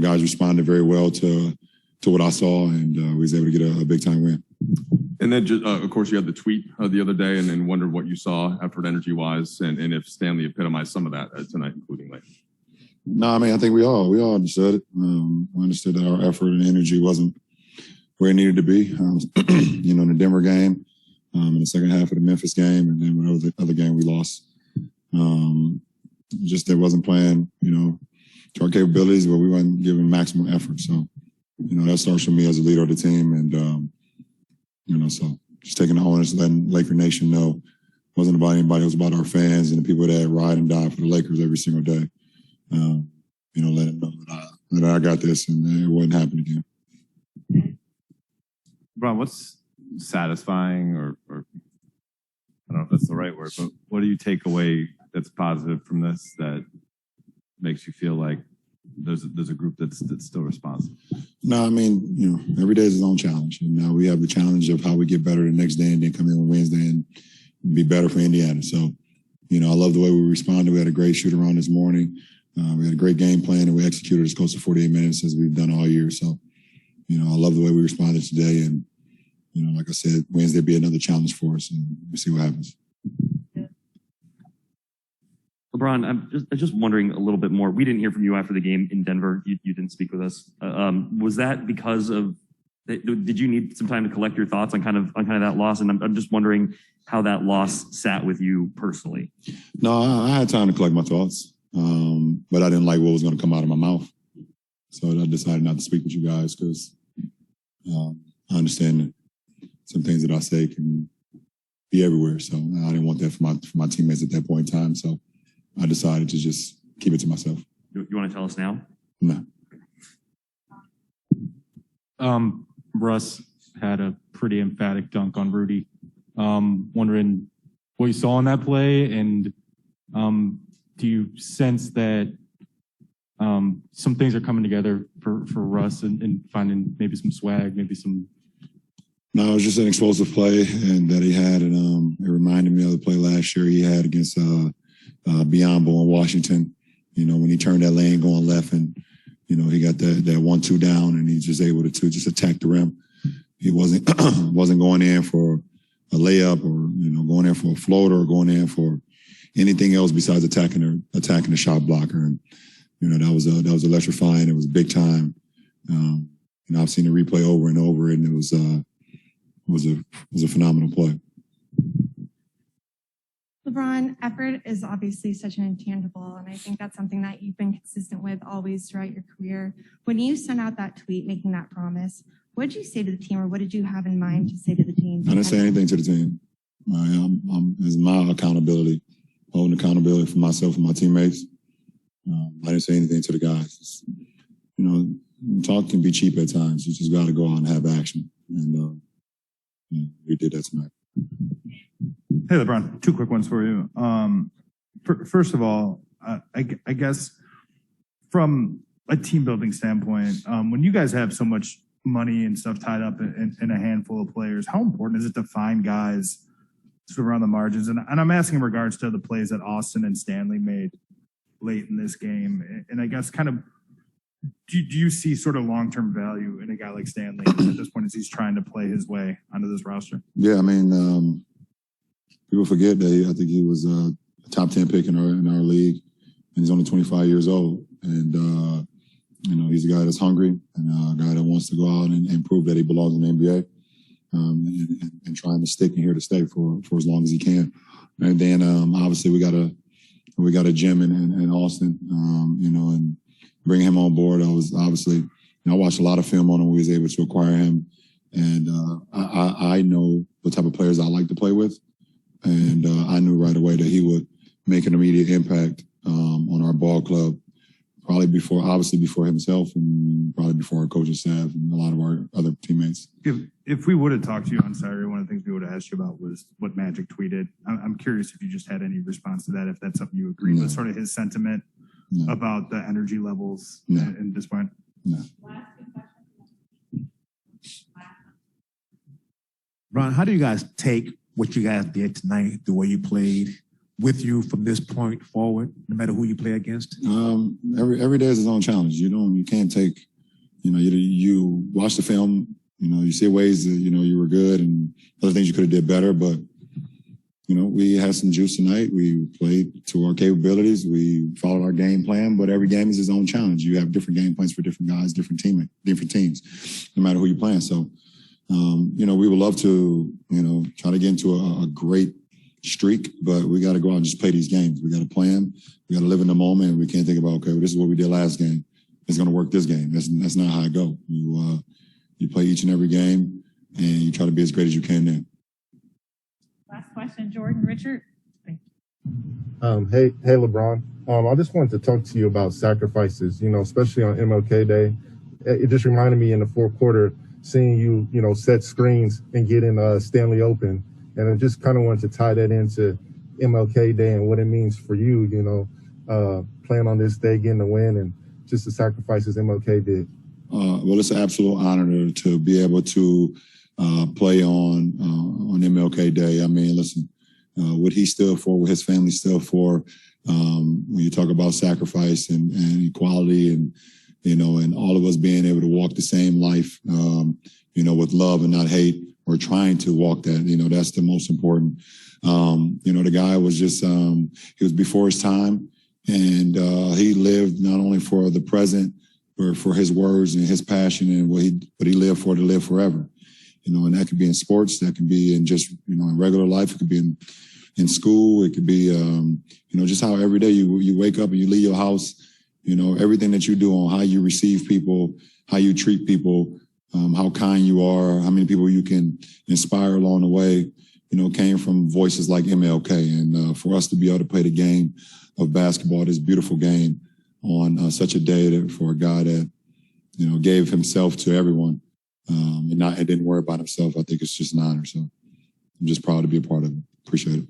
guys responded very well to what I saw, and we was able to get a big-time win. And then, just, of course, you had the tweet the other day and wondered what you saw effort energy-wise and if Stanley epitomized some of that tonight, including late. No, I mean, I think we all understood it. We understood that our effort and energy wasn't where it needed to be. In the Denver game, in the second half of the Memphis game, and then the other game we lost. Just that wasn't playing, to our capabilities, but we weren't giving maximum effort. So, that starts from me as a leader of the team. And, so just taking the onus, letting Laker Nation know it wasn't about anybody. It was about our fans and the people that ride and die for the Lakers every single day. Let them know that I got this and it wouldn't happen again. LeBron, what's satisfying or I don't know if that's the right word, but what do you take away that's positive from this that makes you feel like there's a group that's still responsive? No, I mean, every day is its own challenge. And now we have the challenge of how we get better the next day and then come in on Wednesday and be better for Indiana. So, I love the way we responded. We had a great shoot around this morning. We had a great game plan, and we executed as close to 48 minutes as we've done all year. So, I love the way we responded today. And, like I said, Wednesday will be another challenge for us, and we'll see what happens. LeBron, I'm just wondering a little bit more. We didn't hear from you after the game in Denver. You didn't speak with us. Was that because of? Did you need some time to collect your thoughts on kind of that loss? And I'm just wondering how that loss sat with you personally. No, I had time to collect my thoughts, but I didn't like what was going to come out of my mouth. So I decided not to speak with you guys because I understand that some things that I say can be everywhere. So I didn't want that for my teammates at that point in time. So I decided to just keep it to myself. You want to tell us now? No. Russ had a pretty emphatic dunk on Rudy. Wondering what you saw in that play, and do you sense that some things are coming together for Russ and finding maybe some swag, maybe some? No, it was just an explosive play and that he had, and it reminded me of the play last year he had against Biombo in Washington. When he turned that lane going left, and he got that 1-2 down, and he's just able to just attack the rim. He wasn't going in for a layup or going in for a floater or going in for anything else besides attacking the shot blocker. And that was electrifying. It was big time. I've seen the replay over and over, and it was a phenomenal play. LeBron, effort is obviously such an intangible, and I think that's something that you've been consistent with always throughout your career. When you sent out that tweet making that promise, what did you say to the team, or what did you have in mind to say to the team? I didn't say anything to the team. It's my accountability, holding accountability for myself and my teammates. I didn't say anything to the guys. Talk can be cheap at times. You just got to go out and have action, and we did that tonight. Hey, LeBron, two quick ones for you. First of all, I guess from a team building standpoint, when you guys have so much money and stuff tied up in a handful of players, how important is it to find guys sort of around the margins? And I'm asking in regards to the plays that Austin and Stanley made late in this game. And I guess kind of, do you see sort of long-term value in a guy like Stanley at this point as he's trying to play his way onto this roster? Yeah, I mean, people forget that I think he was a top 10 pick in our league, and he's only 25 years old. And, he's a guy that's hungry and a guy that wants to go out and prove that he belongs in the NBA and trying to stick in here to stay for as long as he can. And then, obviously, we got a gem in Austin, and bringing him on board. I was obviously, I watched a lot of film on him when we was able to acquire him. And I know what type of players I like to play with. And I knew right away that he would make an immediate impact on our ball club, probably before himself and probably before our coaching staff and a lot of our other teammates. If we would have talked to you on Saturday, one of the things we would have asked you about was what Magic tweeted. I'm curious if you just had any response to that, if that's something you agree with, sort of his sentiment about the energy levels in this point. No. Ron, how do you guys take what you guys did tonight, the way you played, with you from this point forward, no matter who you play against? Every day is its own challenge. You can't take, you watch the film, you see ways that, you were good and other things you could have did better, but we had some juice tonight. We played to our capabilities. We followed our game plan, but every game is its own challenge. You have different game plans for different guys, different teams, no matter who you're playing. So, we would love to, try to get into a great streak, but we got to go out and just play these games. We got to plan. We got to live in the moment. And we can't think about, okay, well, this is what we did last game. It's going to work this game. That's not how I go. You play each and every game and you try to be as great as you can there. Last question, Jordan Richard. Thank you. Hey, LeBron. I just wanted to talk to you about sacrifices, especially on MLK Day. It just reminded me in the fourth quarter, seeing you, set screens and get in Stanley Open. And I just kind of wanted to tie that into MLK Day and what it means for you, playing on this day, getting the win, and just the sacrifices MLK did. Well, it's an absolute honor to be able to play on MLK Day. I mean, listen, what he stood for, what his family stood for, when you talk about sacrifice and equality and, and all of us being able to walk the same life, with love and not hate, or trying to walk that, that's the most important. The guy was just, he was before his time, and he lived not only for the present, but for his words and his passion and what he lived for to live forever. And that could be in sports, that could be in just, in regular life, it could be in school, it could be, just how every day you wake up and you leave your house, everything that you do on how you receive people, how you treat people, how kind you are, how many people you can inspire along the way, came from voices like MLK. And for us to be able to play the game of basketball, this beautiful game on such a day for a guy that, gave himself to everyone and didn't worry about himself, I think it's just an honor. So I'm just proud to be a part of it. Appreciate it.